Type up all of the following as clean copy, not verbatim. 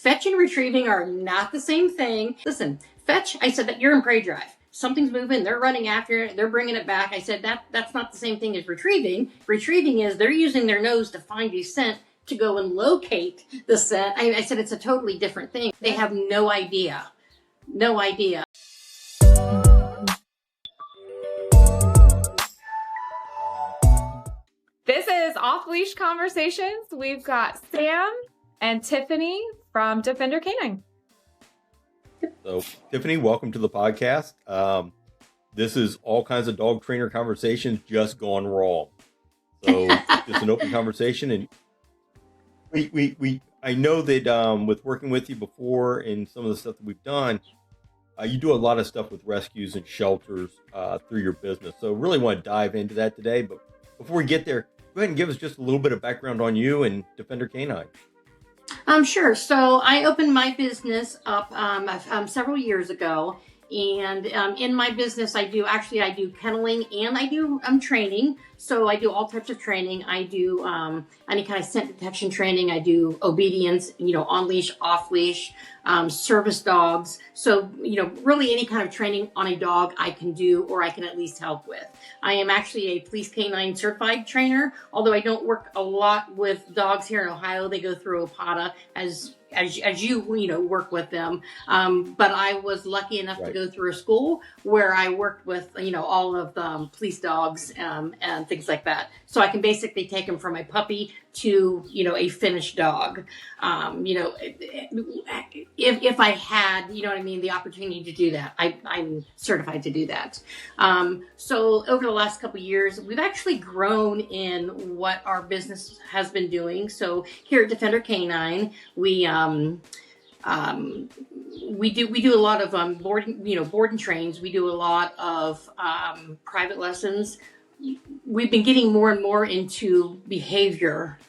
Fetch and retrieving are not the same thing. Listen, fetch, I said that you're in prey drive. Something's moving, they're running after it, they're bringing it back. I said that's not the same thing as retrieving. Retrieving is they're using their nose to find a scent to go and locate the scent. I said it's a totally different thing. They have no idea. No idea. This is Off the Leash Conversations. We've got Sam and Tiffany from Defender Canine. So, Tiffany, welcome to the podcast. This is all kinds of dog trainer conversations just gone wrong. So, just an open conversation, and I know that with working with you before and some of the stuff that we've done, you do a lot of stuff with rescues and shelters through your business. So, really want to dive into that today. But before we get there, go ahead and give us just a little bit of background on you and Defender Canine. Sure. So I opened my business up several years ago, and in my business, I do kenneling and I do training. So I do all types of training. I do any kind of scent detection training. I do obedience, on leash, off leash, service dogs. So, really any kind of training on a dog I can do, or I can at least help with. I am actually a police canine certified trainer, although I don't work a lot with dogs here in Ohio. They go through OPATA as you work with them. But I was lucky enough to go through a school where I worked with, all of the police dogs and things like that. So I can basically take them from a puppy to, a finished dog. If I had, the opportunity to do that, I'm certified to do that. So over the last couple of years, we've actually grown in what our business has been doing. So here at Defender Canine, we do a lot of board and trains. We do a lot of private lessons. We've been getting more and more into behavior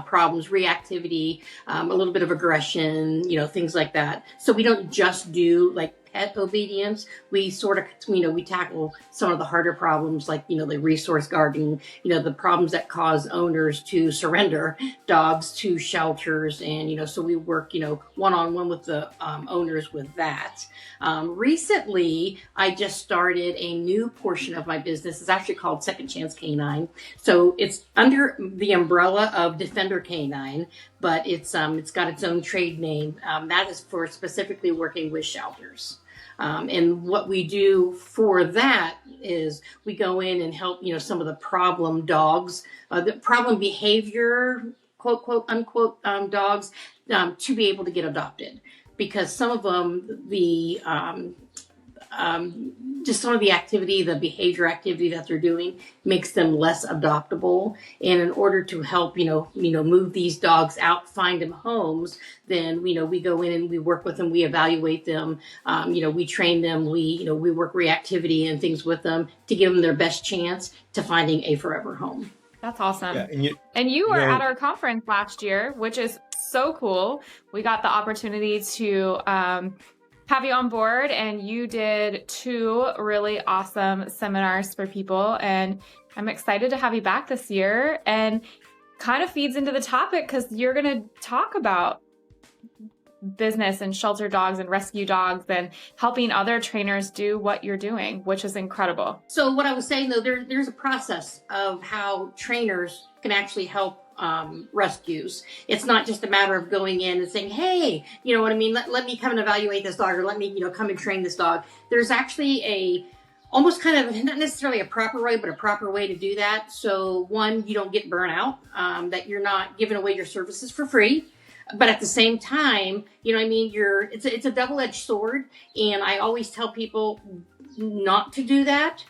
problems, reactivity, a little bit of aggression, things like that. So we don't just do like pet obedience. We sort of, we tackle some of the harder problems like, the resource guarding, the problems that cause owners to surrender dogs to shelters. And, so we work, one-on-one with the owners with that. Recently, I just started a new portion of my business. It's actually called Second Chance Canine. So it's under the umbrella of Defender Canine, but it's got its own trade name. That is for specifically working with shelters. And what we do for that is we go in and help, some of the problem dogs, the problem behavior, quote, quote, unquote, dogs, to be able to get adopted. Because some of them, just some of the activity, the behavior activity that they're doing makes them less adoptable. And in order to help, move these dogs out, find them homes, then, we go in and we work with them, we evaluate them, we train them, we work reactivity and things with them to give them their best chance to finding a forever home. That's awesome. Yeah, and you were at our conference last year, which is so cool. We got the opportunity to have you on board, and you did 2 really awesome seminars for people. And I'm excited to have you back this year, and kind of feeds into the topic because you're going to talk about business and shelter dogs and rescue dogs and helping other trainers do what you're doing, which is incredible. So what I was saying, though, there's a process of how trainers can actually help rescues. It's not just a matter of going in and saying, hey, let me come and evaluate this dog, or let me, come and train this dog. There's actually almost kind of not necessarily a proper way, but a proper way to do that. So one, you don't get burnout, that you're not giving away your services for free. But at the same time, it's a double-edged sword. And I always tell people not to do that,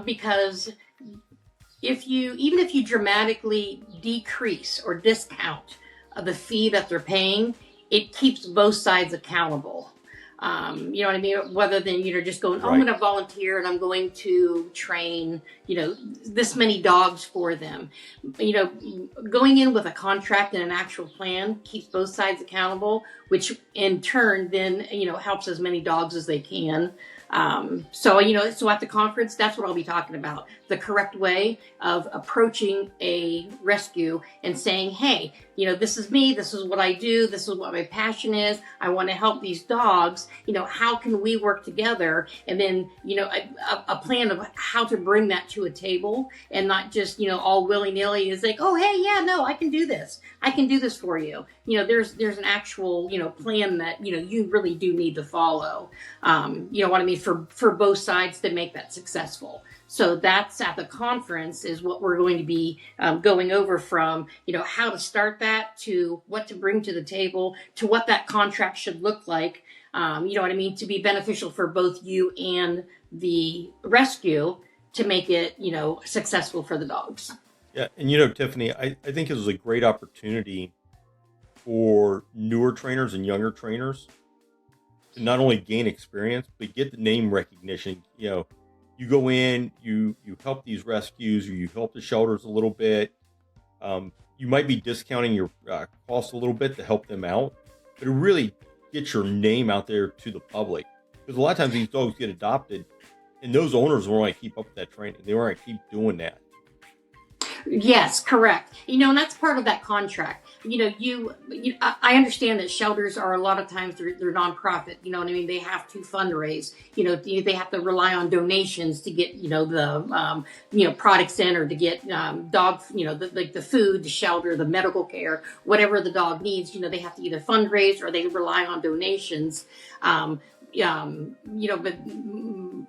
because even if you dramatically decrease or discount the fee that they're paying, it keeps both sides accountable. Rather than, just going, I'm going to volunteer and I'm going to train, this many dogs for them. Going in with a contract and an actual plan keeps both sides accountable, which in turn then, helps as many dogs as they can. So, so at the conference, that's what I'll be talking about. The correct way of approaching a rescue and saying, hey, this is me. This is what I do. This is what my passion is. I want to help these dogs. How can we work together? And then, a plan of how to bring that to a table and not just, all willy nilly is like, oh, hey, yeah, no, I can do this. I can do this for you. There's an actual, plan that, you really do need to follow. What I mean, for both sides to make that successful. So that's at the conference is what we're going to be going over from, how to start that to what to bring to the table to what that contract should look like. What I mean, to be beneficial for both you and the rescue to make it, successful for the dogs. Yeah. And, Tiffany, I think it was a great opportunity for newer trainers and younger trainers to not only gain experience, but get the name recognition. You go in, you help these rescues, or you help the shelters a little bit. You might be discounting your costs a little bit to help them out, but it really gets your name out there to the public. Because a lot of times these dogs get adopted, and those owners want to keep up with that training. They want to keep doing that. Yes, correct. And that's part of that contract. I understand that shelters are a lot of times they're nonprofit. What I mean? They have to fundraise. They have to rely on donations to get the products in or to get dog the food, the shelter, the medical care, whatever the dog needs. They have to either fundraise or they rely on donations.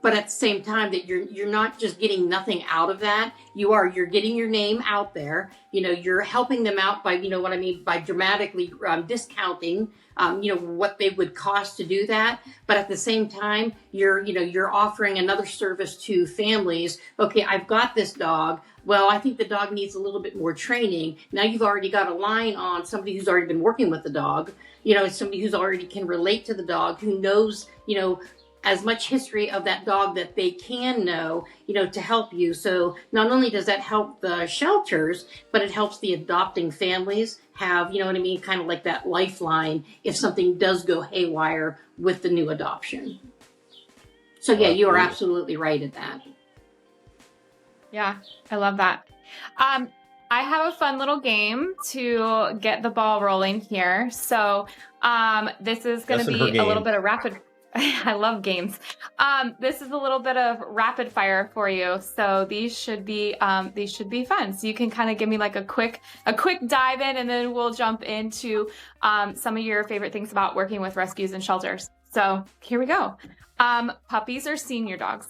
But at the same time that you're not just getting nothing out of that. You're getting your name out there. You're helping them out by, what I mean, by dramatically discounting, what they would cost to do that. But at the same time, you're offering another service to families. Okay, I've got this dog. Well, I think the dog needs a little bit more training. Now you've already got a line on somebody who's already been working with the dog. Somebody who's already can relate to the dog, who knows, as much history of that dog that they can know, to help you. So not only does that help the shelters, but it helps the adopting families have, kind of like that lifeline if something does go haywire with the new adoption. So yeah, you are absolutely right at that. Yeah, I love that. I have a fun little game to get the ball rolling here. So this is going to be a little bit of rapid. I love games. This is a little bit of rapid fire for you. So these should be fun. So you can kind of give me like a quick dive in, and then we'll jump into some of your favorite things about working with rescues and shelters. So here we go. Puppies or senior dogs?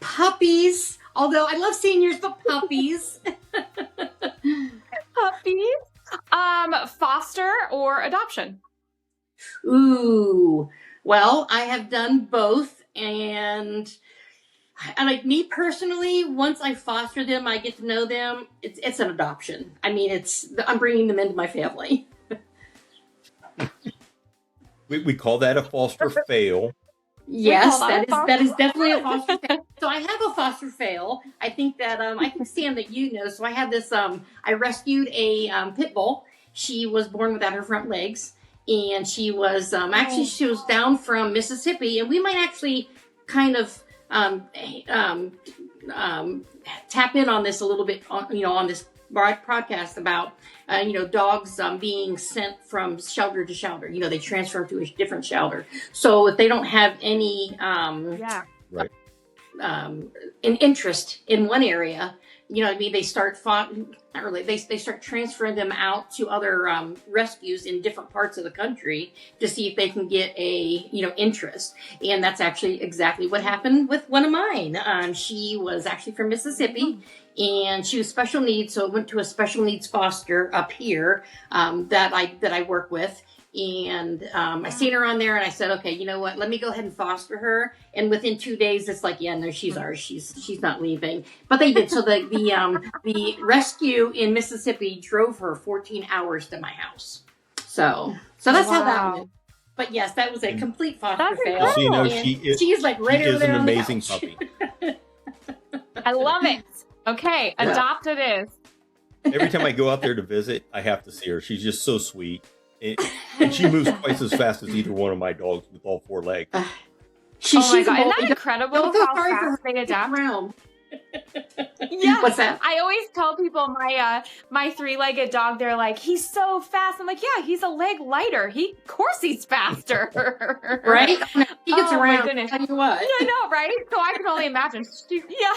Puppies. Although I love seniors, but puppies. Puppies. Foster or adoption? Ooh. Well, I have done both. And like me personally, once I foster them, I get to know them. It's an adoption. I mean, I'm bringing them into my family. We call that a foster fail. Yes, that is definitely a foster fail. So I have a foster fail. I think that I think Sam that So I have this. I rescued a pit bull. She was born without her front legs, and she was actually she was down from Mississippi, and we might actually kind of tap in on this a little bit on this podcast about dogs being sent from shelter to shelter. They transfer them to a different shelter. So if they don't have any right. an interest in one area, they start they start transferring them out to other rescues in different parts of the country to see if they can get a interest. And that's actually exactly what happened with one of mine. She was actually from Mississippi. And she was special needs, so I went to a special needs foster up here that I work with. And I seen her on there, and I said, okay, you know what? Let me go ahead and foster her. And within 2 days, it's like, yeah, no, she's ours. She's not leaving. But they did. So the rescue in Mississippi drove her 14 hours to my house. So that's how that went. But yes, that was a complete foster fail. So, she is like right over there. She is an amazing puppy. I love it. Okay, adopt it is. Every time I go out there to visit, I have to see her. She's just so sweet. And she moves twice as fast as either one of my dogs with all 4 legs. She's God, isn't a that bully. incredible Don't feel how sorry for fast her. they adapt? Around. Yeah. What's that? I always tell people my 3-legged dog, they're like, he's so fast. I'm like, yeah, he's a leg lighter. Of course he's faster. Right? He gets Oh, my around. goodness. Tell you what. I know, right? So I can only imagine. Yeah.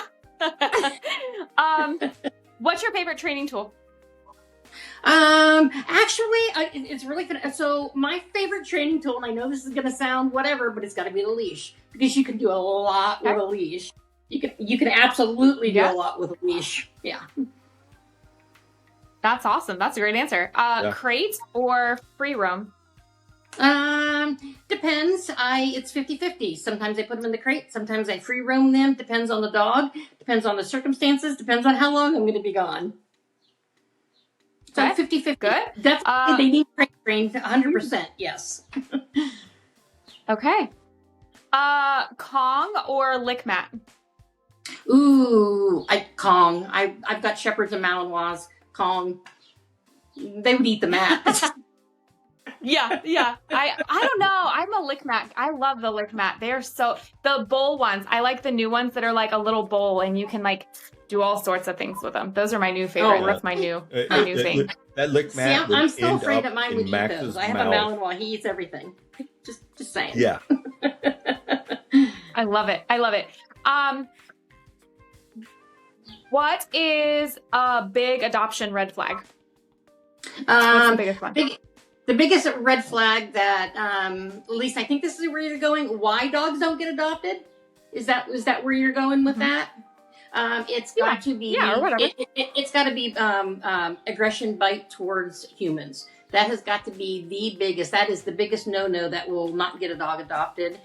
What's your favorite training tool? Actually, it's really fun. So my favorite training tool, and I know this is going to sound whatever, but it's got to be the leash, because you can do a lot with a leash. You can absolutely do a lot with a leash. Yeah. That's awesome. That's a great answer. Crate or free roam? Depends. It's 50-50. Sometimes I put them in the crate. Sometimes I free roam them. Depends on the dog. Depends on the circumstances. Depends on how long I'm going to be gone. So 50-50. Good. Definitely, they need crate trained. 100%. Yes. Okay. Kong or lick mat? Ooh, Kong. I've got Shepherds and Malinois. Kong. They would eat the mat. Yeah. I don't know. I'm a lick mat. I love the lick mat. They're the bowl ones. I like the new ones that are like a little bowl and you can like do all sorts of things with them. Those are my new favorite. Oh, That's my new thing. That lick mat. See, I'm still afraid that mine would eat those. I have a Malinois. He eats everything. Just saying. Yeah. I love it. What is a big adoption red flag? What's the biggest one? The biggest red flag that, at least I think this is where you're going. Why dogs don't get adopted? Is that where you're going with that? It's got to be. Yeah, or whatever. It's got to be aggression, bite towards humans. That has got to be the biggest. That is the biggest no-no that will not get a dog adopted.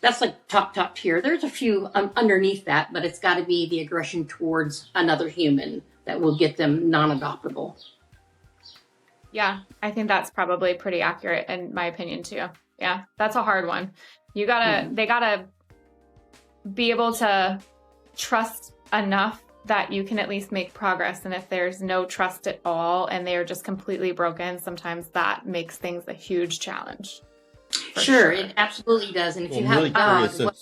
That's like top tier. There's a few underneath that, but it's got to be the aggression towards another human that will get them non-adoptable. Yeah, I think that's probably pretty accurate in my opinion too. Yeah, that's a hard one. They gotta be able to trust enough that you can at least make progress. And if there's no trust at all and they're just completely broken, sometimes that makes things a huge challenge. Sure, it absolutely does. And if you have a dog,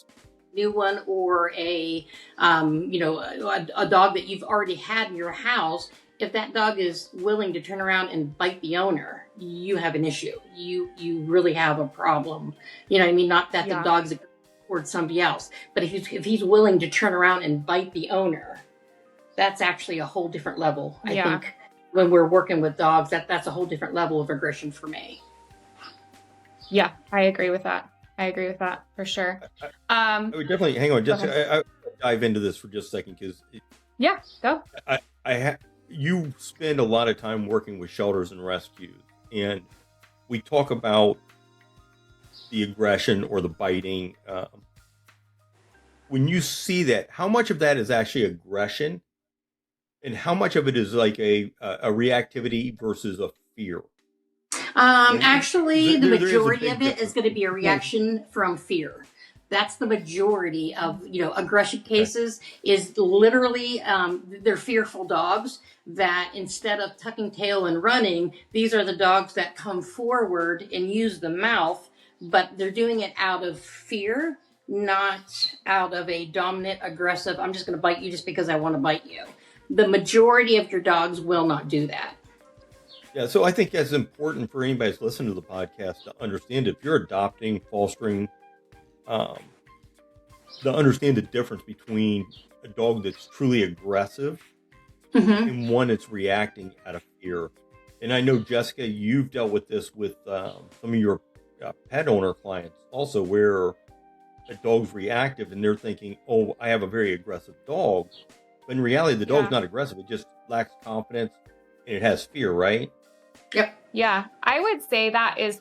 new one, or a dog that you've already had in your house, if that dog is willing to turn around and bite the owner, you have an issue. You really have a problem. You know what I mean? Not that the dog's towards somebody else, but if he's willing to turn around and bite the owner, that's actually a whole different level. I think when we're working with dogs, that's a whole different level of aggression for me. Yeah, I agree with that. For sure. I would definitely hang on. Just I dive into this for just a second because go. You spend a lot of time working with shelters and rescues, and we talk about the aggression or the biting. When you see that, how much of that is actually aggression, and how much of it is like a reactivity versus a fear? Actually, the majority of it is going to be a reaction from fear. That's the majority of, aggression cases is literally, they're fearful dogs that instead of tucking tail and running, these are the dogs that come forward and use the mouth, but they're doing it out of fear, not out of a dominant, aggressive, I'm just going to bite you just because I want to bite you. The majority of your dogs will not do that. Yeah, so I think that's important for anybody that's listening to the podcast to understand. If you're adopting, fostering, to understand the difference between a dog that's truly aggressive and one that's reacting out of fear. And I know, Jessica, you've dealt with this with some of your pet owner clients also, where a dog's reactive and they're thinking, oh, I have a very aggressive dog. But in reality, the dog's not aggressive. It just lacks confidence and it has fear, right? Yep. Yeah, I would say that is,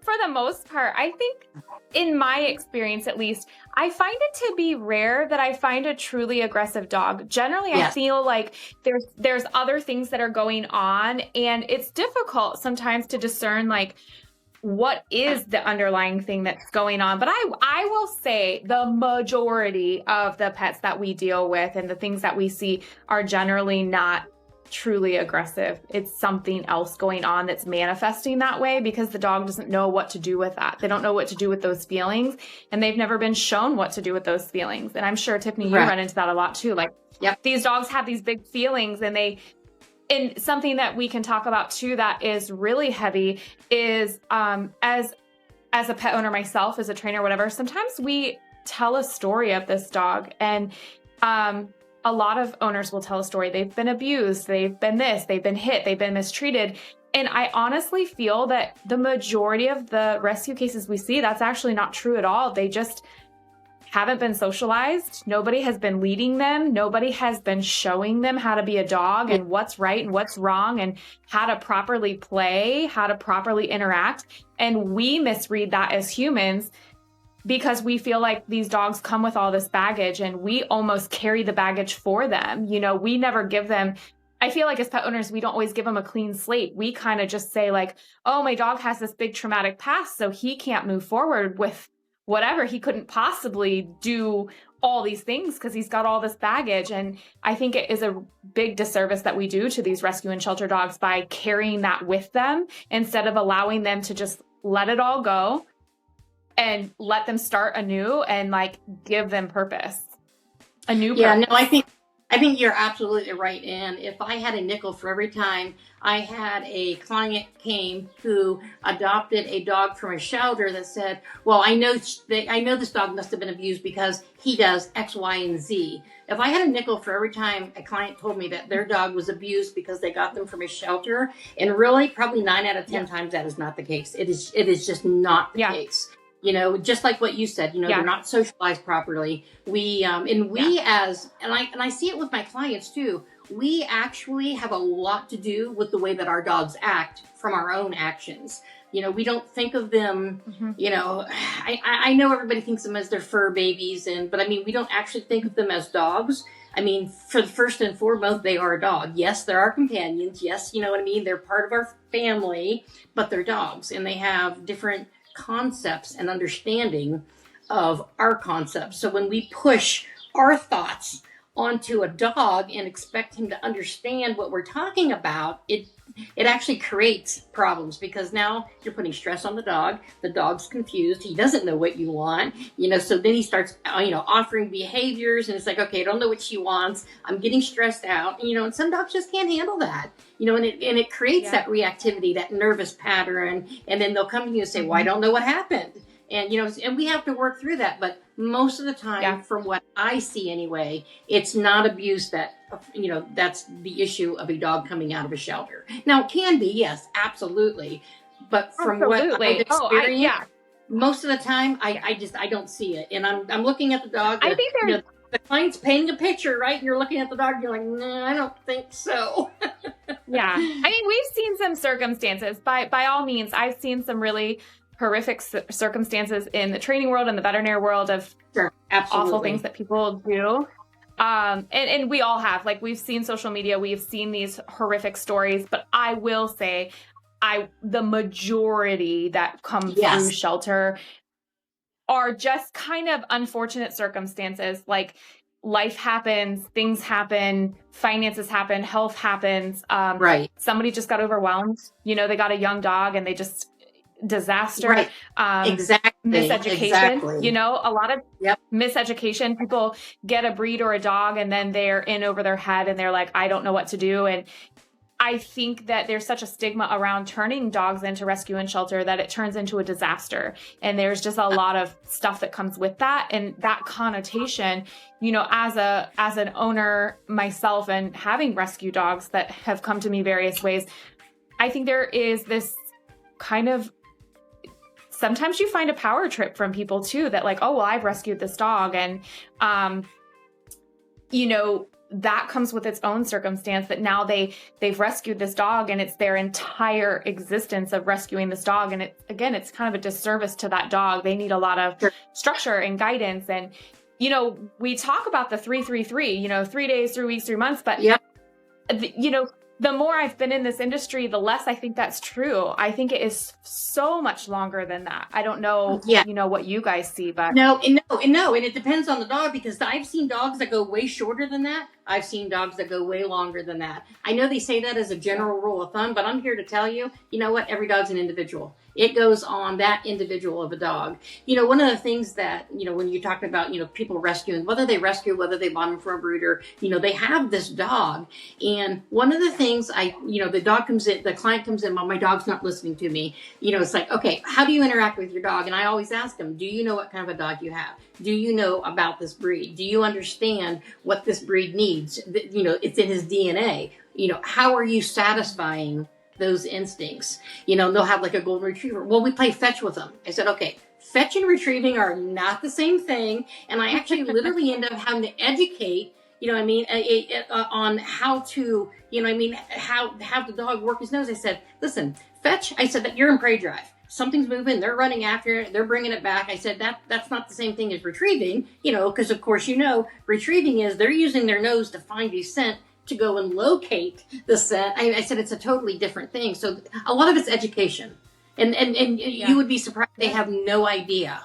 for the most part, I think in my experience, at least, I find it to be rare that I find a truly aggressive dog. Generally, I feel like there's other things that are going on, and it's difficult sometimes to discern like what is the underlying thing that's going on. But I will say the majority of the pets that we deal with and the things that we see are generally not truly aggressive. It's something else going on that's manifesting that way, because the dog doesn't know what to do with that. They don't know what to do with those feelings, and they've never been shown what to do with those feelings. And I'm sure, Tiffany, you run into that a lot too. Like, these dogs have these big feelings, and something that we can talk about too that is really heavy is as a pet owner myself, as a trainer, whatever, sometimes we tell a story of this dog, and a lot of owners will tell a story. They've been abused, they've been this, they've been hit, they've been mistreated. And I honestly feel that the majority of the rescue cases we see, that's actually not true at all. They just haven't been socialized. Nobody has been leading them. Nobody has been showing them how to be a dog and what's right and what's wrong and how to properly play, how to properly interact. And we misread that as humans, because we feel like these dogs come with all this baggage and we almost carry the baggage for them. You know, we never give them, I feel like as pet owners, we don't always give them a clean slate. We kind of just say like, oh, my dog has this big traumatic past, so he can't move forward with whatever. He couldn't possibly do all these things because he's got all this baggage. And I think it is a big disservice that we do to these rescue and shelter dogs by carrying that with them instead of allowing them to just let it all go and let them start anew and like give them purpose, a new purpose. Yeah, no, I think you're absolutely right. And if I had a nickel for every time I had a client came who adopted a dog from a shelter that said, well, I know this dog must have been abused because he does X, Y, and Z. If I had a nickel for every time a client told me that their dog was abused because they got them from a shelter, and really probably 9 out of 10 times that is not the case. It is just not the case. You know, just like what you said, you know, they're not socialized properly. I see it with my clients too. We actually have a lot to do with the way that our dogs act from our own actions. You know, we don't think of them, you know, I know everybody thinks of them as their fur babies, but I mean, we don't actually think of them as dogs. I mean, for the first and foremost, they are a dog. Yes, they're our companions. Yes, you know what I mean? They're part of our family, but they're dogs, and they have different concepts and understanding of our concepts. So when we push our thoughts onto a dog and expect him to understand what we're talking about, it actually creates problems, because now you're putting stress on the dog. The dog's confused. He doesn't know what you want, you know, so then he starts, offering behaviors, and it's like, okay, I don't know what she wants. I'm getting stressed out, you know, and some dogs just can't handle that, you know, and it creates that reactivity, that nervous pattern. And then they'll come to you and say, well, I don't know what happened. And, you know, and we have to work through that. But most of the time, from what I see anyway, it's not abuse that's the issue of a dog coming out of a shelter. Now, it can be, yes, absolutely. But from what I've experienced, most of the time, I don't see it. And I'm looking at the dog. I think there's... the client's painting a picture, right? And you're looking at the dog, and you're like, no, I don't think so. Yeah. I mean, we've seen some circumstances. By all means, I've seen some really horrific circumstances in the training world and the veterinary world of awful things that people do. And we all have, like, we've seen social media, we've seen these horrific stories, but I will say the majority that come through shelter are just kind of unfortunate circumstances. Like, life happens, things happen, finances happen, health happens. Somebody just got overwhelmed. You know, they got a young dog and they just disaster, miseducation, you know, a lot of miseducation. People get a breed or a dog and then they're in over their head and they're like, I don't know what to do. And I think that there's such a stigma around turning dogs into rescue and shelter that it turns into a disaster. And there's just a lot of stuff that comes with that. And that connotation, you know, as an owner myself and having rescue dogs that have come to me various ways, I think there is this kind of, sometimes you find a power trip from people too, that like, oh, well, I've rescued this dog. And, you know, that comes with its own circumstance, that now they've rescued this dog and it's their entire existence of rescuing this dog. And it's kind of a disservice to that dog. They need a lot of structure and guidance. And, you know, we talk about the 3-3-3, you know, 3 days, 3 weeks, 3 months, but you know, the more I've been in this industry, the less I think that's true. I think it is so much longer than that. I don't know, you know, what you guys see, but no, and it depends on the dog, because I've seen dogs that go way shorter than that, I've seen dogs that go way longer than that. I know they say that as a general rule of thumb, but I'm here to tell you, you know what? Every dog's an individual. It goes on that individual of a dog. One of the things that, when you talk about, people rescuing, whether they bought them from a breeder, they have this dog. And one of the things the client comes in, well, my dog's not listening to me. It's like, okay, how do you interact with your dog? And I always ask them, do you know what kind of a dog you have? Do you know about this breed? Do you understand what this breed needs? It's in his DNA. How are you satisfying those instincts? They'll have like a golden retriever. Well, we play fetch with them. I said, okay, fetch and retrieving are not the same thing. And I actually literally end up having to educate, on how to, have the dog work his nose. I said, listen, fetch. I said that you're in prey drive. Something's moving. They're running after it. They're bringing it back. I said that's not the same thing as retrieving, because of course, retrieving is they're using their nose to find a scent to go and locate the scent. I said it's a totally different thing. So a lot of it's education, and you would be surprised they have no idea.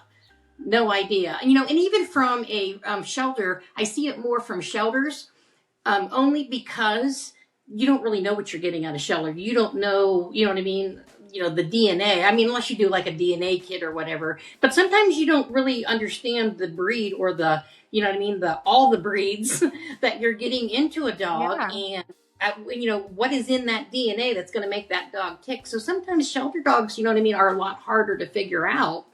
And even from a shelter, I see it more from shelters, only because you don't really know what you're getting out of shelter. You don't know, the DNA. Unless you do like a DNA kit or whatever. But sometimes you don't really understand the breed or the, all the breeds that you're getting into a dog. Yeah. And, what is in that DNA that's going to make that dog tick. So sometimes shelter dogs, are a lot harder to figure out.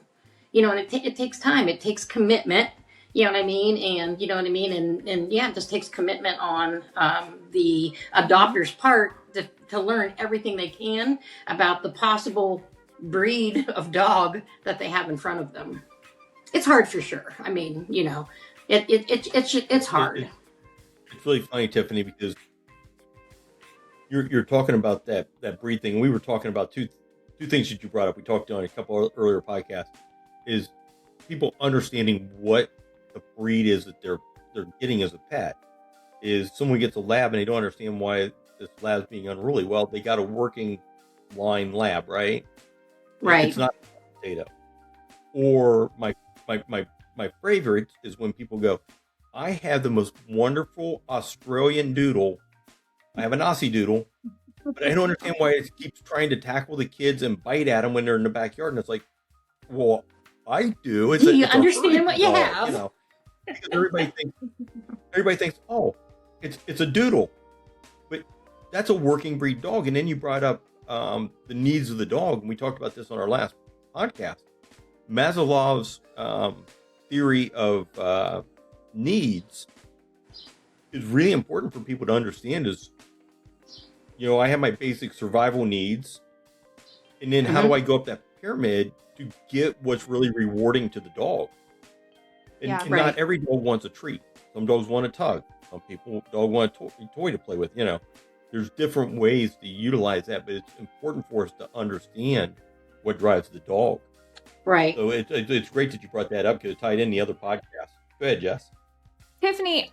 And it takes time. It takes commitment. And and it just takes commitment on the adopter's part to learn everything they can about the possible breed of dog that they have in front of them. It's hard for sure. It's hard. It's really funny, Tiffany, because you're talking about that breed thing. We were talking about two things that you brought up. We talked on a couple earlier podcasts. Is people understanding what the breed is that they're getting as a pet. Is someone gets a lab and they don't understand why this lab's being unruly. Well, they got a working line lab, right? Right. It's not a potato. Or my favorite is when people go, I have the most wonderful Australian doodle. I have an Aussie doodle, but I don't understand why it keeps trying to tackle the kids and bite at them when they're in the backyard. And it's like, well, I do. Do you understand what you have? Because everybody thinks, oh, it's a doodle, but that's a working breed dog. And then you brought up the needs of the dog, and we talked about this on our last podcast. Maslow's theory of needs is really important for people to understand. Is I have my basic survival needs, and then how do I go up that pyramid to get what's really rewarding to the dog? And not every dog wants a treat. Some dogs want a tug. Some dog want a toy to play with. There's different ways to utilize that, but it's important for us to understand what drives the dog. Right. So it's great that you brought that up because it tied in the other podcast. Go ahead, Jess. Tiffany,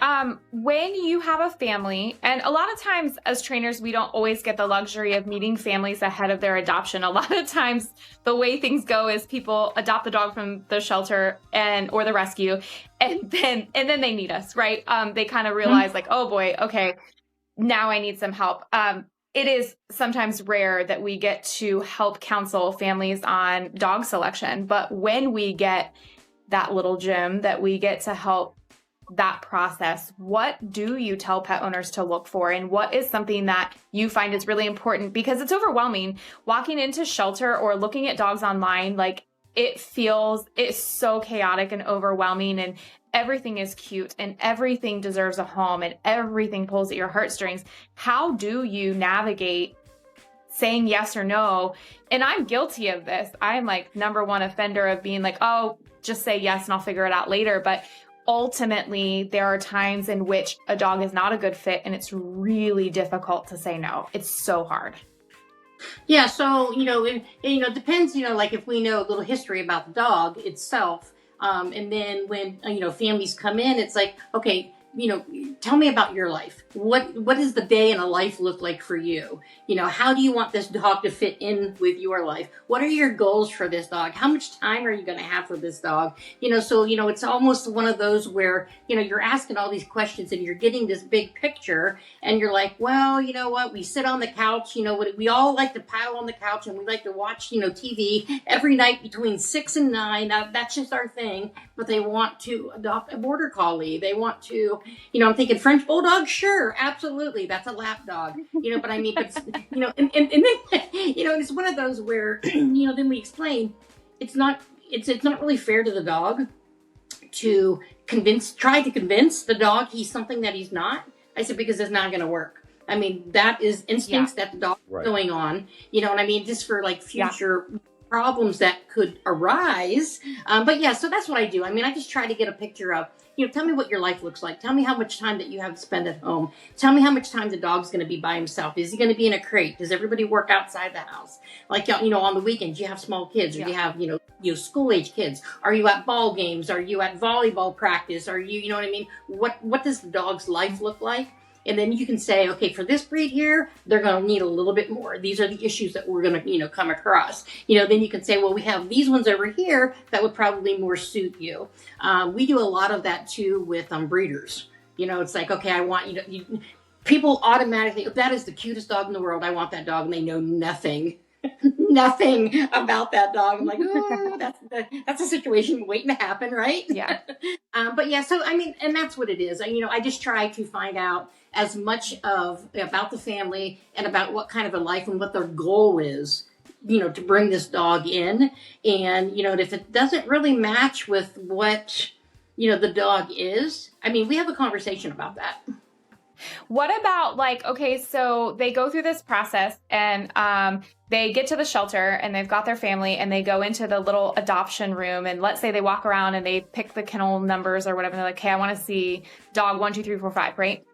when you have a family, and a lot of times as trainers, we don't always get the luxury of meeting families ahead of their adoption. A lot of times the way things go is people adopt the dog from the shelter or the rescue, and then they need us, right? They kind of realize like, oh boy, okay, now I need some help. It is sometimes rare that we get to help counsel families on dog selection, but when we get that little gem that we get to help that process, what do you tell pet owners to look for, and what is something that you find is really important? Because it's overwhelming walking into shelter or looking at dogs online. Like it's so chaotic and overwhelming, and everything is cute and everything deserves a home and everything pulls at your heartstrings. How do you navigate saying yes or no? And I'm guilty of this. I'm like number one offender of being like, oh, just say yes and I'll figure it out later. But ultimately, there are times in which a dog is not a good fit and it's really difficult to say no. It's so hard. Yeah. So, it depends, like if we know a little history about the dog itself. And then when, families come in, it's like, okay, tell me about your life. What does the day in a life look like for you? How do you want this dog to fit in with your life? What are your goals for this dog? How much time are you going to have for this dog? So it's almost one of those where, you're asking all these questions and you're getting this big picture, and you're like, well, you know what? We sit on the couch, we all like to pile on the couch and we like to watch, TV every night between 6 and 9. That's just our thing. But they want to adopt a border collie. They want to, I'm thinking French bulldog. Sure, absolutely, that's a lap dog. But I mean, but and then it's one of those where then we explain it's not really fair to the dog to try to convince the dog he's something that he's not. I said, because it's not going to work. I mean, that is instincts that the dog is going on. What I mean, just for like future problems that could arise. But yeah, so that's what I do. I mean, I just try to get a picture of, tell me what your life looks like. Tell me how much time that you have to spend at home. Tell me how much time the dog's going to be by himself. Is he going to be in a crate? Does everybody work outside the house? Like, on the weekends, you have small kids, or you have, school age kids. Are you at ball games? Are you at volleyball practice? Are you, you know what I mean? What does the dog's life look like? And then you can say, okay, for this breed here, they're going to need a little bit more. These are the issues that we're going to, come across. Then you can say, well, we have these ones over here that would probably more suit you. We do a lot of that too with breeders. It's like, okay, I want people automatically, if that is the cutest dog in the world, I want that dog, and they know nothing about that dog. I'm like, oh, that's a situation waiting to happen, right? Yeah. But yeah, so I mean, and that's what it is. I just try to find out as much about the family and about what kind of a life and what their goal is, to bring this dog in. And, if it doesn't really match with what, the dog is, I mean, we have a conversation about that. What about okay, so they go through this process and they get to the shelter and they've got their family and they go into the little adoption room, and let's say they walk around and they pick the kennel numbers or whatever. And they're like, hey, I want to see dog 1, 2, 3, 4, 5, right?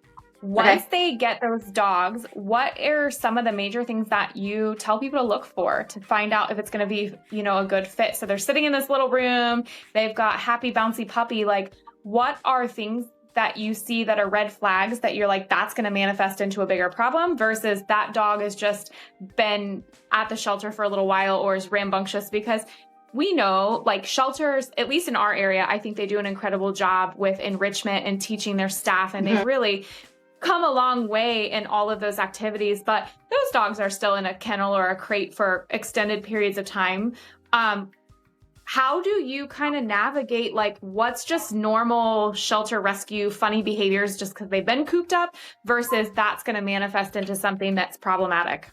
Once they get those dogs, what are some of the major things that you tell people to look for to find out if it's going to be, a good fit? So they're sitting in this little room, they've got happy, bouncy puppy. Like, what are things that you see that are red flags that you're like, that's going to manifest into a bigger problem, versus that dog has just been at the shelter for a little while or is rambunctious? Because we know, shelters, at least in our area, I think they do an incredible job with enrichment and teaching their staff, and they've really come a long way in all of those activities, but those dogs are still in a kennel or a crate for extended periods of time. How do you kind of navigate what's just normal shelter rescue funny behaviors just because they've been cooped up versus that's going to manifest into something that's problematic?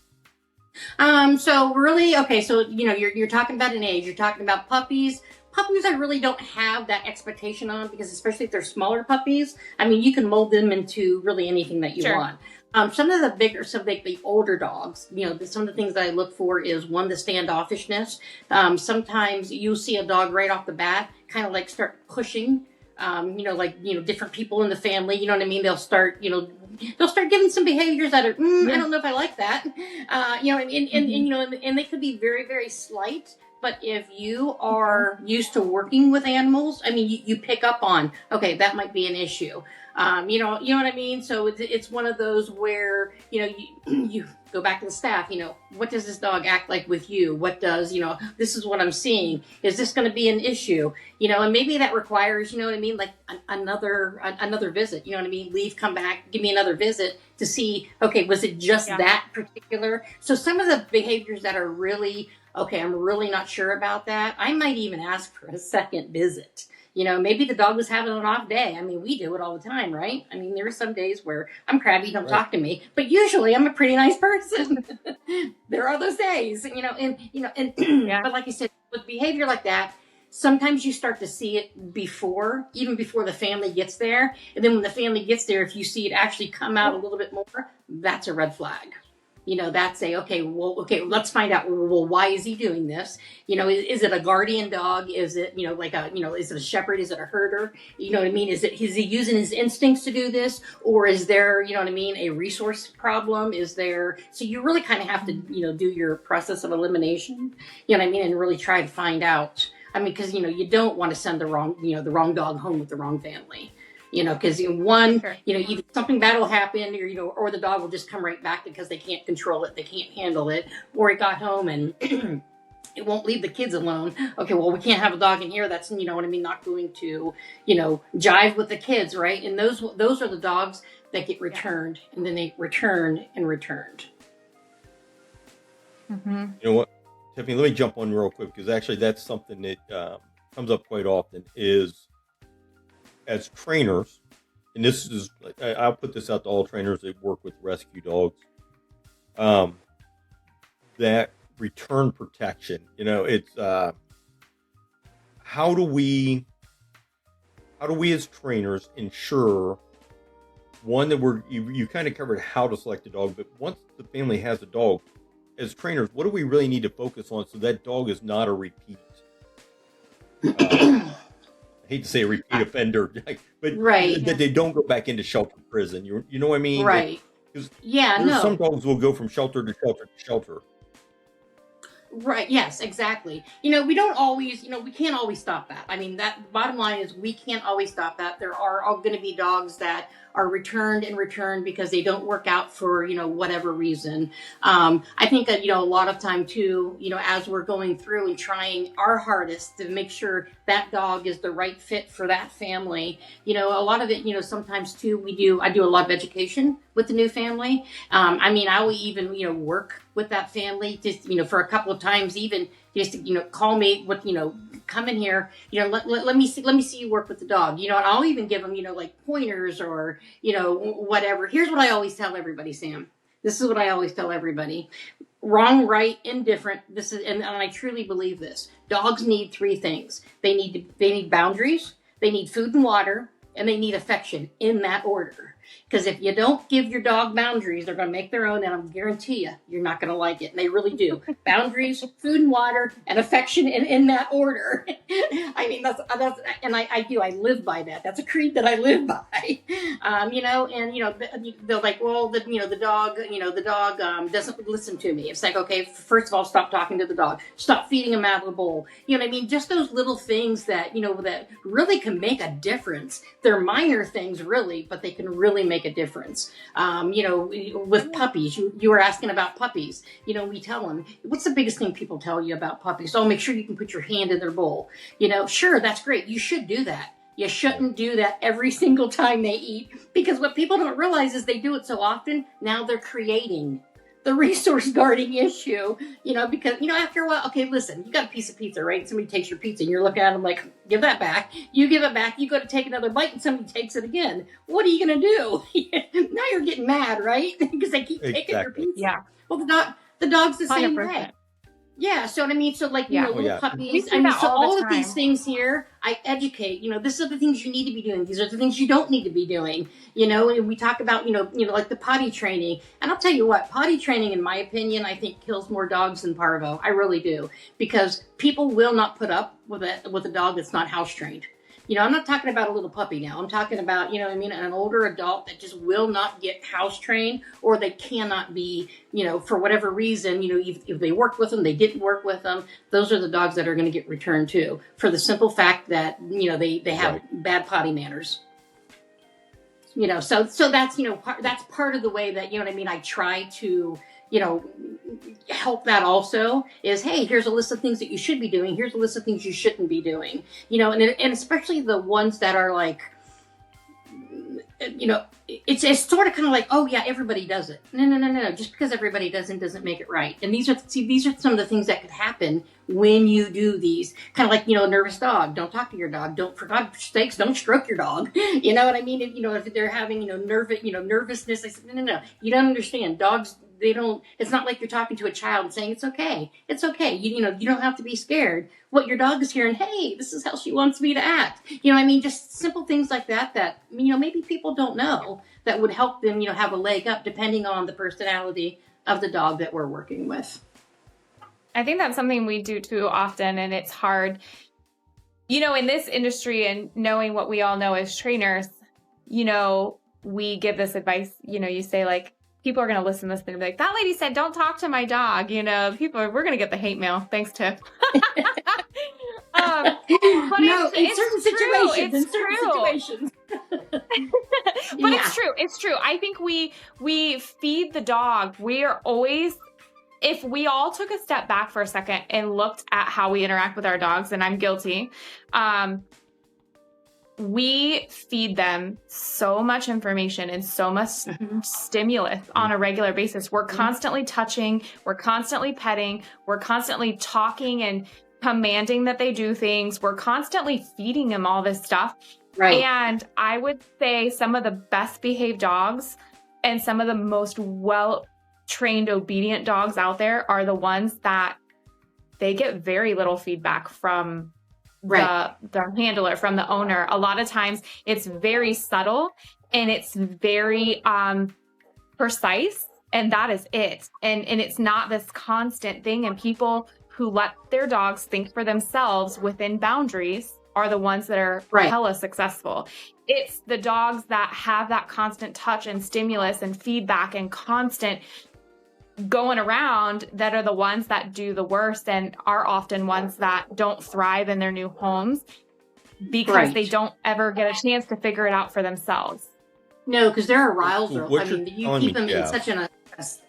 So really, okay, so you're talking about an age, you're talking about puppies. Puppies, I really don't have that expectation on, because especially if they're smaller puppies, I mean, you can mold them into really anything that you want. Some of the bigger, the older dogs, some of the things that I look for is, one, the standoffishness. Sometimes you'll see a dog right off the bat kind of start pushing, different people in the family, you know what I mean? They'll start giving some behaviors that are, I don't know if I like that. And they could be very, very slight. But if you are used to working with animals, I mean, you pick up on, okay, that might be an issue. You know what I mean? So it's one of those where, you go back to the staff, what does this dog act like with you? What does, this is what I'm seeing. Is this going to be an issue? And maybe that requires, another visit, leave, come back, give me another visit to see, okay, was it just that particular? So some of the behaviors that are really, okay, I'm really not sure about that, I might even ask for a second visit. Maybe the dog was having an off day. I mean, we do it all the time, right? I mean, there are some days where I'm crabby, don't talk to me, but usually I'm a pretty nice person. There are those days, but like I said, with behavior like that, sometimes you start to see it even before the family gets there. And then when the family gets there, if you see it actually come out a little bit more, that's a red flag. That's okay, let's find out, well, why is he doing this? Is it a guardian dog? Is it, is it a shepherd? Is it a herder? You know what I mean? Is he using his instincts to do this? Or is there, a resource problem? So you really kind of have to, do your process of elimination, and really try to find out. I mean, because, you don't want to send the wrong dog home with the wrong family. because one, Sure. either something bad will happen, or or the dog will just come right back because they can't control it, they can't handle it, or it got home and it won't leave the kids alone. Okay, well, we can't have a dog in here. That's not going to jive with the kids, right? And those are the dogs that get returned, and then they returned and returned. Mm-hmm. You know what, Tiffany, let me jump on real quick, because actually that's something that comes up quite often is, as trainers, and this is, I'll put this out to all trainers that work with rescue dogs, that return protection, it's how do we as trainers ensure, one, that you kind of covered how to select a dog, but once the family has a dog, as trainers, what do we really need to focus on so that dog is not a repeat? I hate to say a repeat offender, but Right. that they don't go back into shelter prison. You know what I mean? Right. There's some dogs will go from shelter to shelter to shelter. Right. Yes, exactly. We don't always, we can't always stop that. I mean, that bottom line is we can't always stop that. There are going to be dogs that are returned and returned because they don't work out for, whatever reason. I think that, a lot of time too, as we're going through and trying our hardest to make sure that dog is the right fit for that family, a lot of it, sometimes too, I do a lot of education with the new family. I will even, work with that family just, for a couple of times, even just, call me with, come in here, let me see you work with the dog, and I'll even give them, like pointers or, whatever. Here's what I always tell everybody, Sam. This is what I always tell everybody. Wrong, right, indifferent. This is, and I truly believe this. Dogs need three things. They need boundaries, they need food and water, and they need affection, in that order. Because if you don't give your dog boundaries, they're going to make their own, and I'll guarantee you're not going to like it. And they really do. Boundaries, food and water, and affection in that order. I mean, that's and I do. I live by that. That's a creed that I live by. They're like, well, the dog doesn't listen to me. It's like, okay, first of all, stop talking to the dog. Stop feeding him out of the bowl. You know what I mean? Just those little things that, that really can make a difference. They're minor things, really, but they can really make a difference. With puppies, you were asking about puppies. We tell them, what's the biggest thing people tell you about puppies? Oh, make sure you can put your hand in their bowl. Sure, that's great. You should do that. You shouldn't do that every single time they eat, because what people don't realize is they do it so often. Now they're creating the resource guarding issue, because, after a while, okay, listen, you got a piece of pizza, right? Somebody takes your pizza and you're looking at them like, give that back. You give it back. You go to take another bite and somebody takes it again. What are you going to do? Now you're getting mad, right? Because they keep taking your pizza. Yeah. Well, the dog's the same 100%. way. Yeah, so what I mean, so like, little puppies, so all of these things here, I educate, this are the things you need to be doing. These are the things you don't need to be doing, and we talk about, like the potty training. And I'll tell you what, potty training, in my opinion, I think kills more dogs than parvo. I really do, because people will not put up with a dog that's not house trained. I'm not talking about a little puppy now. I'm talking about, an older adult that just will not get house trained, or they cannot be, for whatever reason, if they worked with them, they didn't work with them. Those are the dogs that are going to get returned too, for the simple fact that, they have bad potty manners. So that's, that's part of the way that, I try to, help that also is, hey, here's a list of things that you should be doing. Here's a list of things you shouldn't be doing, and especially the ones that are like, it's sort of kind of like, oh yeah, everybody does it. No. Just because everybody doesn't make it right. And these are some of the things that could happen when you do these. Kind of like, a nervous dog. Don't talk to your dog. Don't, for God's sakes, don't stroke your dog. You know what I mean? If they're having, nervousness, I said, no. You don't understand. Dogs, it's not like you're talking to a child and saying, it's okay. You don't have to be scared. What your dog is hearing, hey, this is how she wants me to act. Just simple things like that, maybe people don't know, that would help them, have a leg up, depending on the personality of the dog that we're working with. I think that's something we do too often, and it's hard, in this industry, and knowing what we all know as trainers, we give this advice, you say like, people are going to listen to this and be like, that lady said, don't talk to my dog. We're going to get the hate mail. Thanks, Tiff. But no, in certain situations. But it's true. It's true. I think we feed the dog. We are always, if we all took a step back for a second and looked at how we interact with our dogs, and I'm guilty, we feed them so much information and so much stimulus on a regular basis. We're constantly touching, we're constantly petting, we're constantly talking and commanding that they do things. We're constantly feeding them all this stuff. Right. And I would say some of the best behaved dogs and some of the most well-trained, obedient dogs out there are the ones that they get very little feedback from the handler, from the owner. A lot of times it's very subtle and it's very precise, and that is it. And it's not this constant thing. And people who let their dogs think for themselves within boundaries are the ones that are hella successful. It's the dogs that have that constant touch and stimulus and feedback and constant going around that are the ones that do the worst and are often ones that don't thrive in their new homes because they don't ever get a chance to figure it out for themselves. No, because they're arousal. I mean, you keep them in such a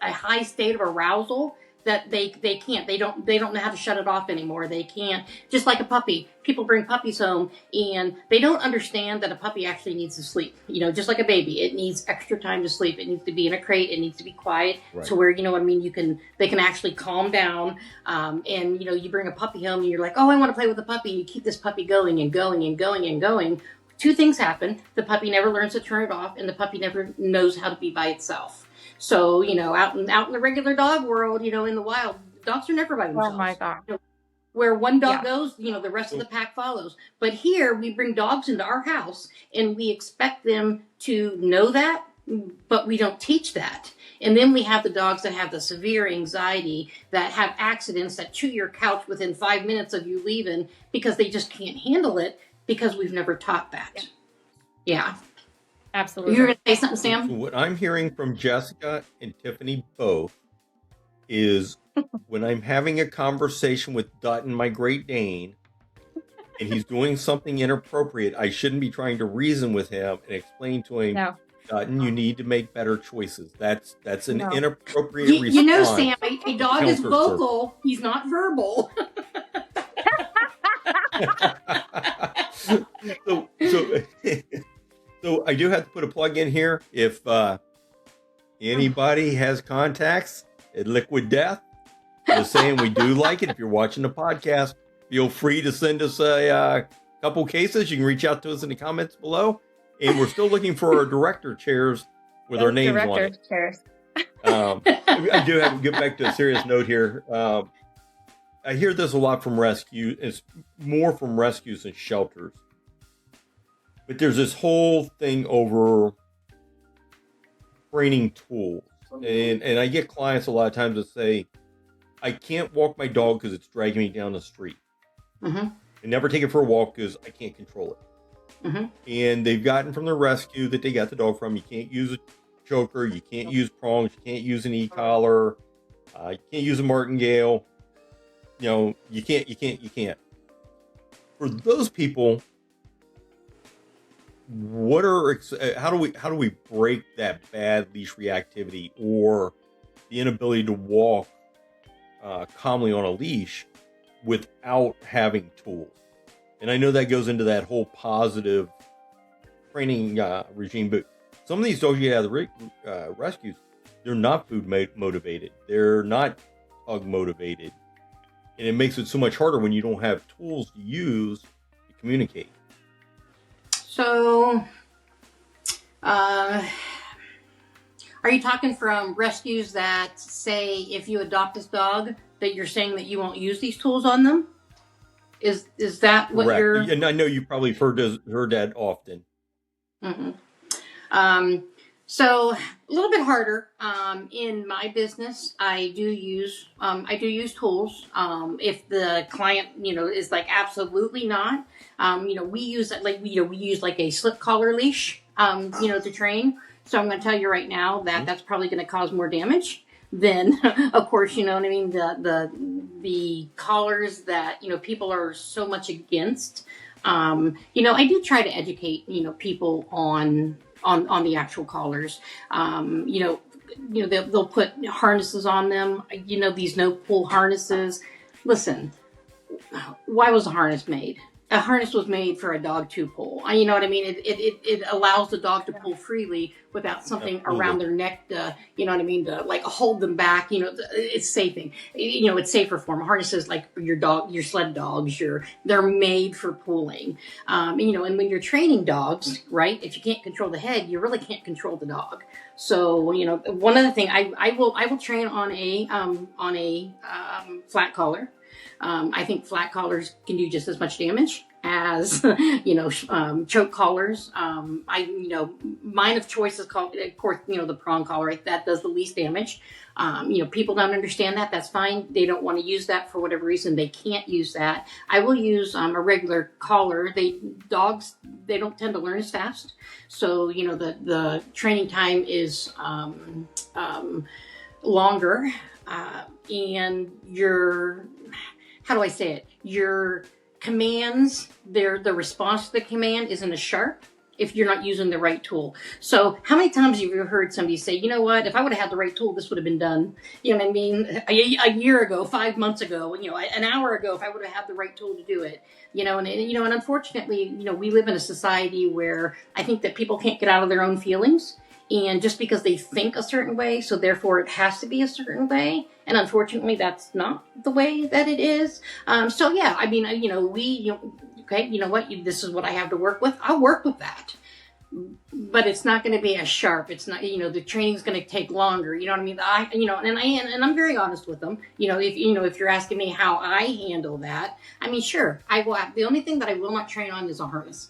high state of arousal that they can't. They don't know how to shut it off anymore. They can't. Just like a puppy. People bring puppies home and they don't understand that a puppy actually needs to sleep. You know, just like a baby, it needs extra time to sleep. It needs to be in a crate. It needs to be quiet to where, you know what I mean, they can actually calm down. And you know, you bring a puppy home and you're like, oh, I want to play with the puppy. And you keep this puppy going and going and going and going. Two things happen. The puppy never learns to turn it off, and the puppy never knows how to be by itself. So, you know, out in the regular dog world, you know, in the wild, dogs are never by themselves. Oh my God. You know, where one dog goes, you know, the rest of the pack follows. But here we bring dogs into our house and we expect them to know that, but we don't teach that. And then we have the dogs that have the severe anxiety, that have accidents, that chew your couch within 5 minutes of you leaving because they just can't handle it because we've never taught that. Yeah. Absolutely. You're going to say something, Sam? So what I'm hearing from Jessica and Tiffany both is when I'm having a conversation with Dutton, my Great Dane, and he's doing something inappropriate, I shouldn't be trying to reason with him and explain to him, Dutton, you need to make better choices. That's an inappropriate response. You know, Sam, a dog is vocal. He's not verbal. So I do have to put a plug in here. If anybody has contacts at Liquid Death, just saying we do like it. If you're watching the podcast, feel free to send us a couple cases. You can reach out to us in the comments below. And we're still looking for our director chairs with our names on it. Chairs. I do have to get back to a serious note here. I hear this a lot from rescue. It's more from rescues and shelters. But there's this whole thing over training tools. And I get clients a lot of times that say, I can't walk my dog because it's dragging me down the street. Mm-hmm. I never take it for a walk because I can't control it. Mm-hmm. And they've gotten from the rescue that they got the dog from, you can't use a choker, you can't use prongs, you can't use an e-collar, you can't use a martingale. You know, you can't. For those people, how do we break that bad leash reactivity or the inability to walk calmly on a leash without having tools? And I know that goes into that whole positive training regime, but some of these dogs you get out of the rescues, they're not food motivated, they're not hug motivated, and it makes it so much harder when you don't have tools to use to communicate. So, are you talking from rescues that say if you adopt this dog, that you're saying that you won't use these tools on them? Is that what Correct. you're? And I know you probably heard that often. Mm-hmm. So a little bit harder. In my business, I do use tools. If the client, is like absolutely not, we use we use like a slip collar leash, to train. So I'm going to tell you right now that that's probably going to cause more damage than, of course, the collars that, people are so much against. I do try to educate, people on the actual collars. They'll put harnesses on them, these no pull harnesses. Listen, why was a harness made? A harness was made for a dog to pull. You know what I mean? It allows the dog to pull freely without something around their neck to, to like hold them back. It's safing. It's safer for them. Harnesses like your sled dogs, they're made for pulling. And when you're training dogs, right? If you can't control the head, you really can't control the dog. So, one other thing, I will train on a flat collar. I think flat collars can do just as much damage as, choke collars. Mine of choice is called, of course, the prong collar, right? That does the least damage. People don't understand that. That's fine. They don't want to use that for whatever reason. They can't use that. I will use a regular collar. Dogs don't tend to learn as fast. So, the training time is longer. And how do I say it? Your commands, the response to the command isn't as sharp if you're not using the right tool. So how many times have you heard somebody say, you know what, if I would have had the right tool, this would have been done. You know what I mean? A year ago, 5 months ago, an hour ago, if I would have had the right tool to do it, and unfortunately, we live in a society where I think that people can't get out of their own feelings. And just because they think a certain way, so therefore it has to be a certain way. And unfortunately, that's not the way that it is. So yeah, I mean, okay, you know what? This is what I have to work with. I'll work with that. But it's not going to be as sharp. It's not, the training's going to take longer. You know what I mean? And I'm very honest with them. If you're asking me how I handle that, I mean, sure, I will. The only thing that I will not train on is a harness.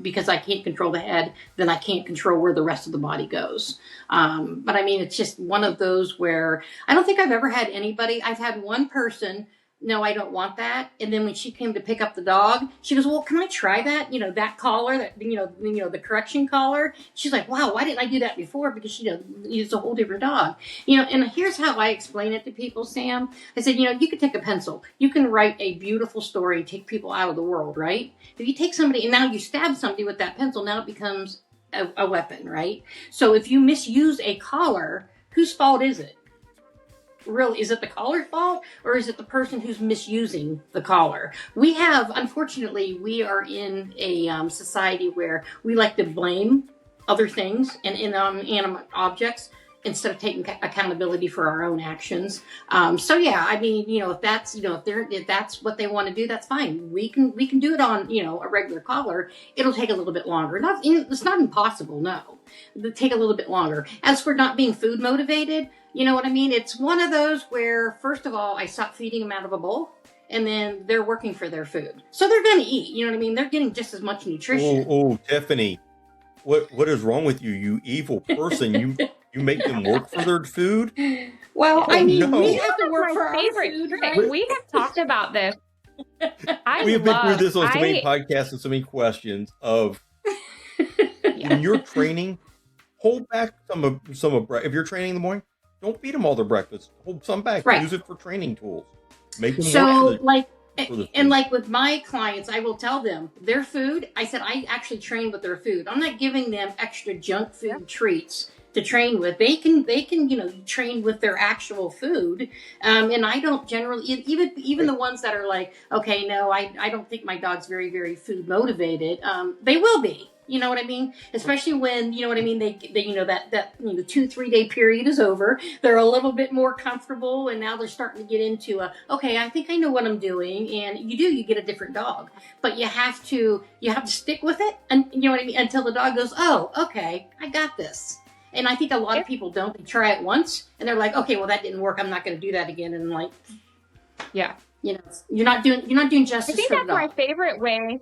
Because I can't control the head, then I can't control where the rest of the body goes. But I mean, it's just one of those where I don't think I've ever had anybody. I've had one person. No, I don't want that. And then when she came to pick up the dog, she goes, well, can I try that? That collar, that, the correction collar. She's like, wow, why didn't I do that before? Because she used a whole different dog. And here's how I explain it to people, Sam. I said, you could take a pencil. You can write a beautiful story, take people out of the world, right? If you take somebody and now you stab somebody with that pencil, now it becomes a weapon, right? So if you misuse a collar, whose fault is it? Really, is it the collar's fault or is it the person who's misusing the collar? Unfortunately, we are in a society where we like to blame other things and inanimate objects instead of taking accountability for our own actions. So yeah, I mean, if that's, if that's what they want to do, that's fine. We can do it on, a regular collar. It'll take a little bit longer. It's not impossible. No, it'll take a little bit longer. As for not being food motivated, you know what I mean? It's one of those where, first of all, I stop feeding them out of a bowl, and then they're working for their food. So they're going to eat, you know what I mean? They're getting just as much nutrition. Oh, Tiffany, what is wrong with you, you evil person? You make them work for their food? Well, I mean, we have to work for our food, right? We have talked about this. We have been through this on so many podcasts and so many questions of when you're training, hold back some of if you're training in the morning, don't feed them all their breakfast. Hold some back. Right. Use it for training tools. Make them work like with my clients, I will tell them their food. I said I actually train with their food. I'm not giving them extra junk food treats to train with. They can train with their actual food. And I don't generally even the ones that are like, okay, no, I don't think my dog's very, very food motivated. They will be. You know what I mean? Especially when, you know what I mean, they that 2-3 day period is over. They're a little bit more comfortable and now they're starting to get into okay, I think I know what I'm doing. And you get a different dog, but you have to stick with it. And you know what I mean? Until the dog goes, oh, okay, I got this. And I think a lot of people don't. They try it once and they're like, okay, well that didn't work. I'm not going to do that again. And like, yeah, you're not doing justice. I think that's my favorite way.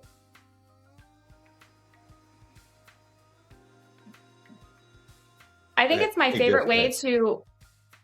I think it's my favorite way to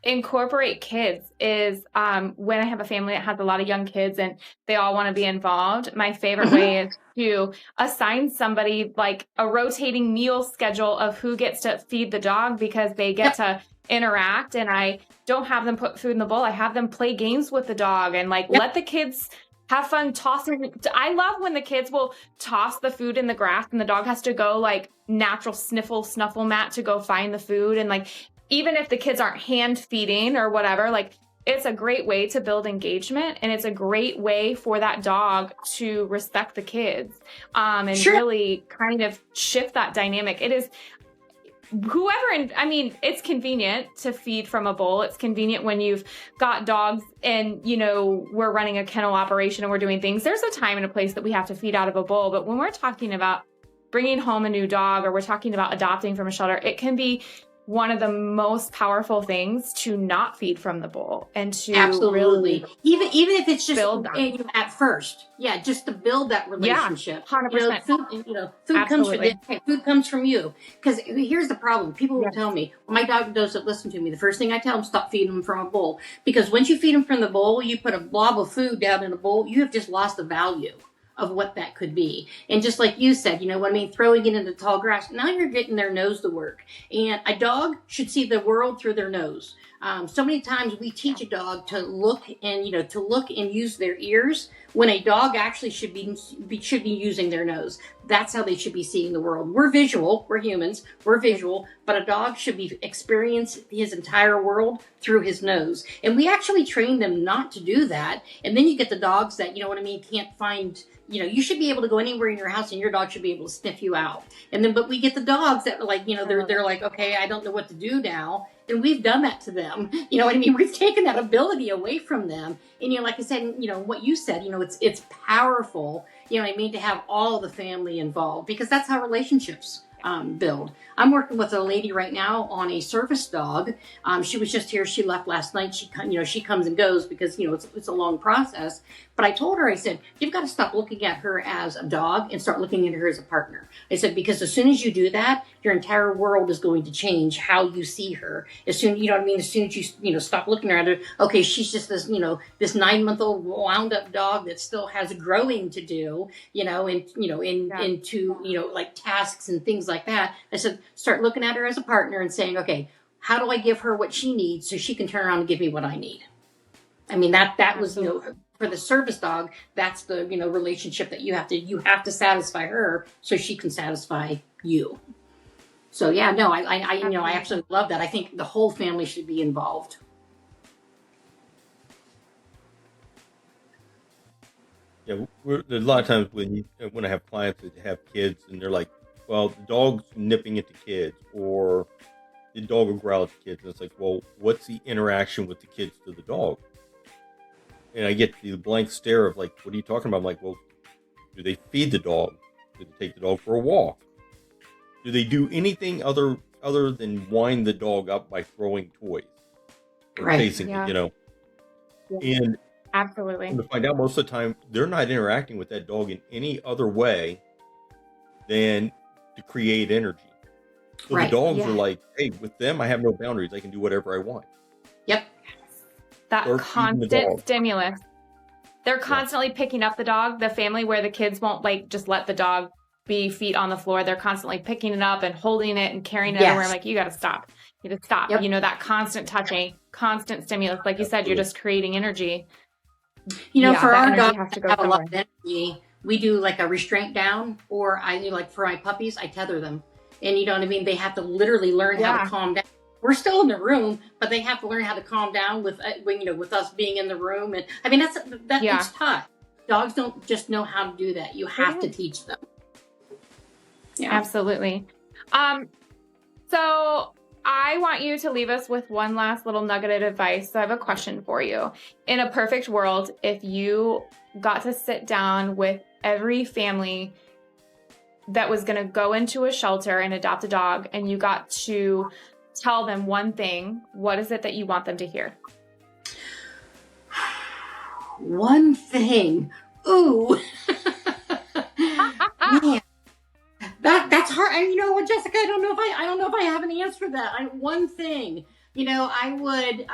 incorporate kids is when I have a family that has a lot of young kids and they all want to be involved. My favorite way is to assign somebody like a rotating meal schedule of who gets to feed the dog because they get to interact, and I don't have them put food in the bowl. I have them play games with the dog and let the kids have fun tossing. I love when the kids will toss the food in the grass and the dog has to go like natural snuffle mat to go find the food. And like, even if the kids aren't hand feeding or whatever, like it's a great way to build engagement, and it's a great way for that dog to respect the kids, and Sure. really kind of shift that dynamic. It is I mean, it's convenient to feed from a bowl. It's convenient when you've got dogs and, you know, we're running a kennel operation and we're doing things. There's a time and a place that we have to feed out of a bowl. But when we're talking about bringing home a new dog, or we're talking about adopting from a shelter, it can be one of the most powerful things to not feed from the bowl and to Absolutely. really Even if it's just build that. at first, just to build that relationship. 100%. Food comes from food comes from you. Because here's the problem: people will tell me, well, my dog doesn't listen to me. The first thing I tell them, stop feeding them from a bowl. Because once you feed them from the bowl, you put a blob of food down in a bowl, you have just lost the value of what that could be. And just like you said, you know what I mean, throwing it into tall grass, now you're getting their nose to work. And a dog should see the world through their nose. So many times we teach a dog to look and use their ears, when a dog actually should be using their nose. That's how they should be seeing the world. We're visual, we're humans, we're visual, but a dog should be experience his entire world through his nose. And we actually train them not to do that. And then you get the dogs that, you know what I mean, can't find, you should be able to go anywhere in your house and your dog should be able to sniff you out. And then, but we get the dogs that are like, they're like, okay, I don't know what to do now. And we've done that to them. You know what I mean? We've taken that ability away from them. And, like I said, what you said, it's powerful, you know what I mean, to have all the family involved, because that's how relationships build. I'm working with a lady right now on a service dog. She was just here. She left last night. She comes and goes because, it's a long process. But I told her, I said, you've got to stop looking at her as a dog and start looking at her as a partner. I said, because as soon as you do that, your entire world is going to change how you see her. As soon as you, stop looking at her, okay, she's just this, this 9-month-old wound up dog that still has growing to do, into, like tasks and things like that. I said, start looking at her as a partner and saying, okay, how do I give her what she needs so she can turn around and give me what I need? I mean, that was, for the service dog, that's the, relationship that you have to satisfy her so she can satisfy you. So I absolutely love that. I think the whole family should be involved. Yeah, there's a lot of times when I have clients that have kids and they're like, well, the dog's nipping at the kids, or the dog will growl at the kids. And it's like, well, what's the interaction with the kids to the dog? And I get the blank stare of like, what are you talking about? I'm like, well, do they feed the dog? Do they take the dog for a walk? Do they do anything other than wind the dog up by throwing toys or chasing it, Yeah. And Absolutely. to find out most of the time, they're not interacting with that dog in any other way than to create energy. So the dogs are like, hey, with them, I have no boundaries. I can do whatever I want. Yep. That Or feeding the constant dog. stimulus. They're constantly picking up the dog, the family where the kids won't like just let the dog be feet on the floor. They're constantly picking it up and holding it and carrying it everywhere. I'm like, you got to stop. You got to stop. Yep. That constant touching, constant stimulus. Like you said, you're just creating energy. For our dogs has to that go have a lot of somewhere. energy, we do like a restraint down, or I do like for my puppies, I tether them. And you know what I mean? They have to literally learn how to calm down. We're still in the room, but they have to learn how to calm down with us being in the room. And I mean, it's taught. Dogs don't just know how to do that. You have to teach them. Yeah. Absolutely. So I want you to leave us with one last little nugget of advice. So I have a question for you. In a perfect world, if you got to sit down with every family that was going to go into a shelter and adopt a dog, and you got to tell them one thing, what is it that you want them to hear? One thing. Ooh. Man. That's hard. And you know what, Jessica, I don't know if I have an answer for that. One thing, I would,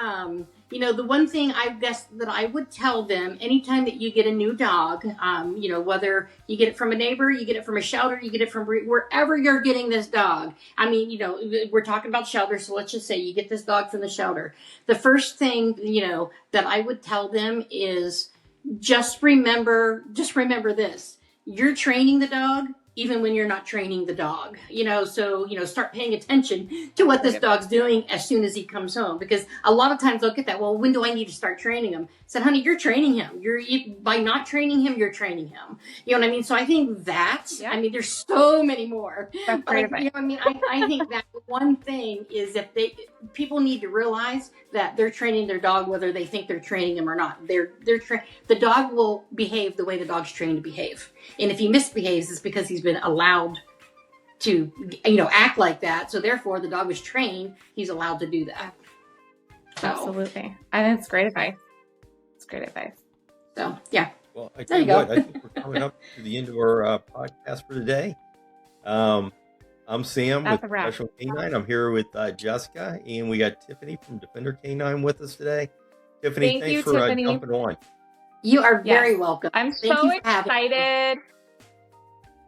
the one thing I guess that I would tell them anytime that you get a new dog, whether you get it from a neighbor, you get it from a shelter, you get it from wherever you're getting this dog. I mean, we're talking about shelter. So let's just say you get this dog from the shelter. The first thing, that I would tell them is, just remember this. You're training the dog even when you're not training the dog, so, start paying attention to what this dog's doing as soon as he comes home, because a lot of times they'll get that, well, when do I need to start training him? I said, honey, you're training him. By not training him, you're training him. You know what I mean? So I think there's so many more. That's But great I, advice. I mean, I think that one thing is people need to realize that they're training their dog, whether they think they're training him or not. The dog will behave the way the dog's trained to behave. And if he misbehaves, it's because he's been allowed to, act like that. So therefore, the dog was trained. He's allowed to do that. So, Absolutely. I think it's great advice. It's great advice. So, yeah. Well, I There tell you you go. what, I think we're coming up to the end of our podcast for today. I'm Sam That's with a wrap. Professional Canine. I'm here with Jessica, and we got Tiffany from Defender Canine with us today. Tiffany, Thank thanks you, for Tiffany. jumping on. You are Yes. very welcome. I'm Thank so you for having me. excited.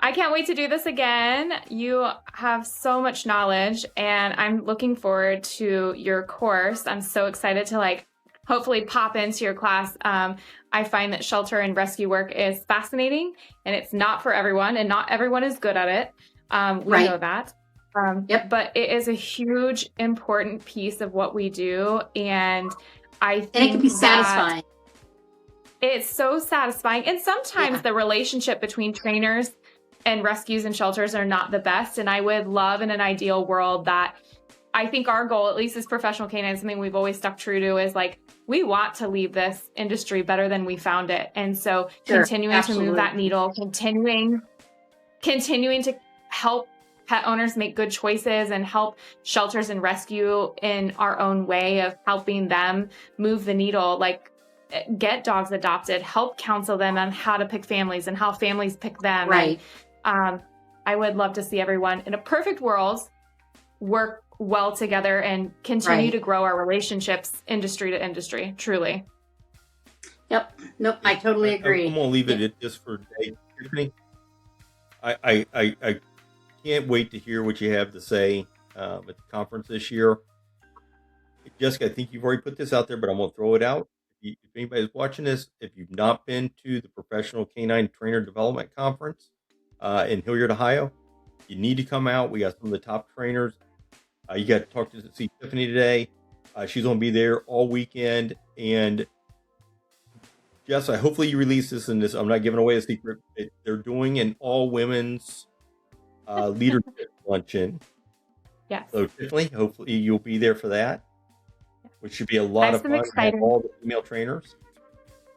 I can't wait to do this again. You have so much knowledge, and I'm looking forward to your course. I'm so excited to hopefully pop into your class. I find that shelter and rescue work is fascinating, and it's not for everyone, and not everyone is good at it. We Right. know that. Yep. But it is a huge, important piece of what we do, and I think And it can be that satisfying. it's so satisfying. And sometimes Yeah. the relationship between trainers and rescues and shelters are not the best. And I would love in an ideal world that I think our goal, at least as professional canines, something we've always stuck true to is we want to leave this industry better than we found it. And so Sure. continuing Absolutely. to move that needle, continuing to help pet owners make good choices and help shelters and rescue in our own way of helping them move the needle, get dogs adopted, help counsel them on how to pick families and how families pick them. Right. And, I would love to see everyone in a perfect world work well together and continue Right. to grow our relationships industry to industry, truly. Yep. Nope. I totally agree. I'm going to leave it at this for today. Tiffany, I can't wait to hear what you have to say at the conference this year. Jessica, I think you've already put this out there, but I'm going to throw it out. If anybody's watching this, if you've not been to the Professional Canine Trainer Development Conference in Hilliard, Ohio, you need to come out. We got some of the top trainers. You got to see Tiffany today. She's going to be there all weekend. And Jess, hopefully you release this in this. I'm not giving away a secret. They're doing an all women's leadership luncheon. Yes. So Tiffany, hopefully you'll be there for that, which should be a lot of I'm fun. excited. Have all the female trainers.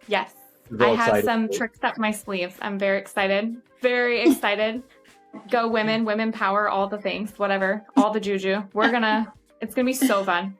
Yes. We're I all have excited. some tricks up my sleeves. I'm very excited. Very excited. Go women power, all the things, whatever, all the juju. It's going to be so fun.